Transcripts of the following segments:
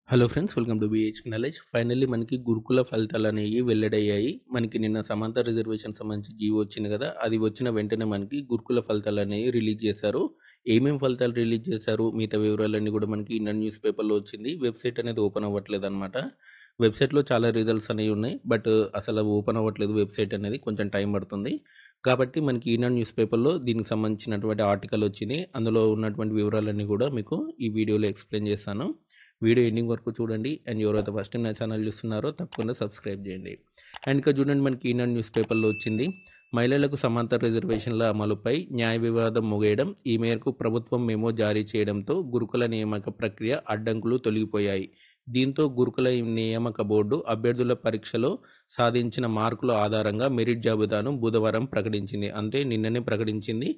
Hello friends, welcome to బీహెచ్పీ knowledge. Finally మనకి గురుకుల ఫలితాలు అనేవి వెల్లడయ్యాయి. మనకి నిన్న సమాంతర రిజర్వేషన్ సంబంధించి జీవో వచ్చింది కదా, అది వచ్చిన వెంటనే మనకి గురుకుల ఫలితాలు అనేవి రిలీజ్ చేశారు. ఏమేమి ఫలితాలు రిలీజ్ చేశారు, మిగతా వివరాలన్నీ కూడా మనకి నిన్న న్యూస్ పేపర్లో వచ్చింది. వెబ్సైట్ అనేది ఓపెన్ అవ్వట్లేదు అనమాట. వెబ్సైట్లో చాలా రిజల్ట్స్ అనేవి ఉన్నాయి, బట్ అసలు ఓపెన్ అవ్వట్లేదు వెబ్సైట్ అనేది, కొంచెం టైం పడుతుంది. కాబట్టి మనకి ఈనాడు న్యూస్ పేపర్లో దీనికి సంబంధించినటువంటి ఆర్టికల్ వచ్చింది. అందులో ఉన్నటువంటి వివరాలన్నీ కూడా మీకు ఈ వీడియోలో ఎక్స్ప్లెయిన్ చేస్తాను. వీడియో ఎండింగ్ వరకు చూడండి. అండ్ ఎవరైతే ఫస్ట్ టైం నా ఛానల్ చూస్తున్నారో తప్పకుండా సబ్స్క్రైబ్ చేయండి. అండ్ ఇంకా చూడండి, మనకి ఈనాడు న్యూస్ పేపర్లో వచ్చింది, మహిళలకు సమాంతర రిజర్వేషన్ల అమలుపై న్యాయ వివాదం ముగియడం. ఈ మేరకు ప్రభుత్వం మెమో జారీ చేయడంతో గురుకుల నియామక ప్రక్రియ అడ్డంకులు తొలగిపోయాయి. దీంతో గురుకుల నియామక బోర్డు అభ్యర్థుల పరీక్షలో సాధించిన మార్కుల ఆధారంగా మెరిట్ జాబితాను బుధవారం ప్రకటించింది. అంటే నిన్ననే ప్రకటించింది,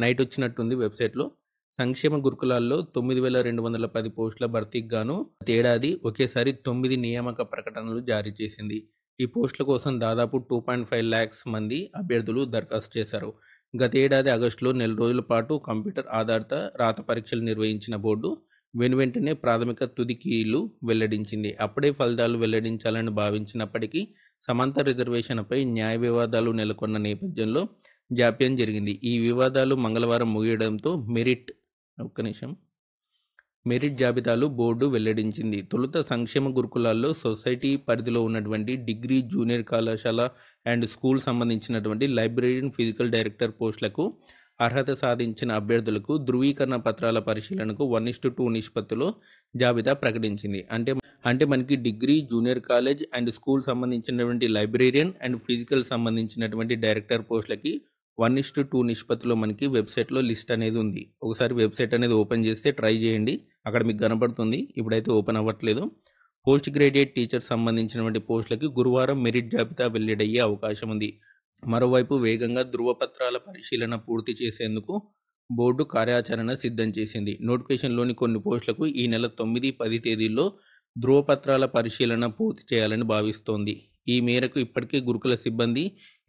నైట్ వచ్చినట్టుంది వెబ్సైట్లో. సంక్షేమ గురుకులాల్లో 9,210 పోస్టుల భర్తీకి గాను ఏడాది ఒకేసారి 9 నియామక ప్రకటనలు జారీ చేసింది. ఈ పోస్టుల కోసం దాదాపు 2.5 lakhs మంది అభ్యర్థులు దరఖాస్తు చేశారు. గతేడాది ఆగస్టులో నెల రోజుల పాటు కంప్యూటర్ ఆధారిత రాత పరీక్షలు నిర్వహించిన బోర్డు వెనువెంటనే ప్రాథమిక తుది కీలు వెల్లడించింది. అప్పుడే ఫలితాలు వెల్లడించాలని భావించినప్పటికీ సమాంతర రిజర్వేషన్పై న్యాయ వివాదాలు నెలకొన్న నేపథ్యంలో జాప్యం జరిగింది. ఈ వివాదాలు మంగళవారం ముగియడంతో మెరిట్ జాబితాలు బోర్డు వెల్లడించింది. తొలుత సంక్షేమ గురుకులాల్లో సొసైటీ పరిధిలో ఉన్నటువంటి డిగ్రీ, జూనియర్ కళాశాల అండ్ స్కూల్ సంబంధించినటువంటి లైబ్రరీన్, ఫిజికల్ డైరెక్టర్ పోస్టులకు అర్హత సాధించిన అభ్యర్థులకు ధృవీకరణ పత్రాల పరిశీలనకు 1:2 నిష్పత్తిలో జాబితా ప్రకటించింది. అంటే మనకి degree, junior college and school సంబంధించినటువంటి లైబ్రేరియన్ అండ్ ఫిజికల్ సంబంధించినటువంటి డైరెక్టర్ పోస్టులకి 1:2 నిష్పత్తిలో మనకి వెబ్సైట్లో లిస్ట్ అనేది ఉంది. ఒకసారి వెబ్సైట్ అనేది ఓపెన్ చేస్తే ట్రై చేయండి, అక్కడ మీకు కనపడుతుంది. ఇప్పుడైతే ఓపెన్ అవ్వట్లేదు. పోస్ట్ గ్రాడ్యుయేట్ టీచర్ సంబంధించినటువంటి పోస్టులకి గురువారం మెరిట్ జాబితా వెల్లడయ్యే అవకాశం ఉంది. మరోవైపు వేగంగా ధృవపత్రాల పరిశీలన పూర్తి చేసేందుకు బోర్డు కార్యాచరణ సిద్ధం చేసింది. నోటిఫికేషన్లోని కొన్ని పోస్టులకు ఈ నెల 9, 10 తేదీల్లో ధృవపత్రాల పరిశీలన పూర్తి చేయాలని భావిస్తోంది. ఈ మేరకు ఇప్పటికే గురుకుల సిబ్బంది,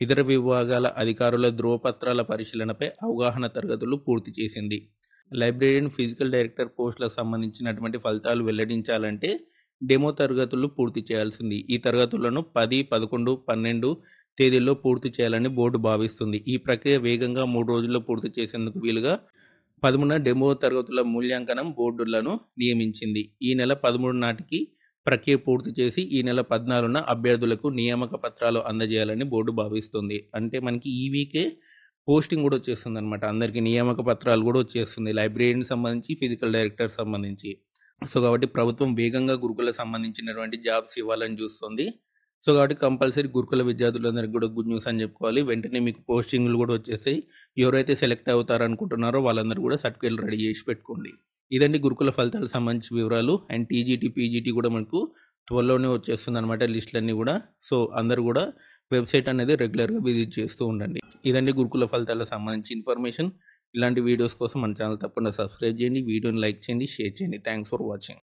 ఇతర విభాగాల అధికారుల ధృవపత్రాల పరిశీలనపై అవగాహన తరగతులు పూర్తి చేసింది. లైబ్రేరియన్, ఫిజికల్ డైరెక్టర్ పోస్టులకు సంబంధించినటువంటి ఫలితాలు వెల్లడించాలంటే డెమో తరగతులు పూర్తి చేయాల్సింది. ఈ తరగతులను 10, 11, 12 తేదీల్లో పూర్తి చేయాలని బోర్డు భావిస్తుంది. ఈ ప్రక్రియ వేగంగా 3 రోజుల్లో పూర్తి చేసేందుకు వీలుగా 13 డెమో తరగతుల మూల్యాంకనం బోర్డులను నియమించింది. ఈ నెల 13 నాటికి ప్రక్రియ పూర్తి చేసి ఈ నెల 14న అభ్యర్థులకు నియామక పత్రాలు అందజేయాలని బోర్డు భావిస్తుంది. అంటే మనకి ఈ వీకే పోస్టింగ్ కూడా వచ్చేస్తుంది అనమాట. అందరికీ నియామక పత్రాలు కూడా వచ్చేస్తుంది, లైబ్రరీకి సంబంధించి, ఫిజికల్ డైరెక్టర్ సంబంధించి. సో కాబట్టి ప్రభుత్వం వేగంగా గురుకులకు సంబంధించినటువంటి జాబ్స్ ఇవ్వాలని చూస్తుంది. సో కాబట్టి కంపల్సరీ గురుకుల విద్యార్థులందరికీ కూడా గుడ్ న్యూస్ అని చెప్పుకోవాలి. వెంటనే మీకు పోస్టింగ్లు కూడా వచ్చేసాయి. ఎవరైతే సెలెక్ట్ అవుతారనుకుంటున్నారో వాళ్ళందరూ కూడా సర్టిఫికేట్లు రెడీ చేసి పెట్టుకోండి. ఇదండి గురుకుల ఫలితాలకు సంబంధించిన వివరాలు. అండ్ టీజీటీ, పీజీటీ కూడా మనకు త్వరలోనే వచ్చేస్తుంది అనమాట లిస్టులన్నీ కూడా. సో అందరూ కూడా వెబ్సైట్ అనేది రెగ్యులర్గా విజిట్ చేస్తూ ఉండండి. ఇదండి గురుకుల ఫలితాలకు సంబంధించి ఇన్ఫర్మేషన్. ఇలాంటి వీడియోస్ కోసం మన ఛానల్ తప్పకుండా సబ్స్క్రైబ్ చేయండి, వీడియోని లైక్ చేయండి, షేర్ చేయండి. Thanks for watching.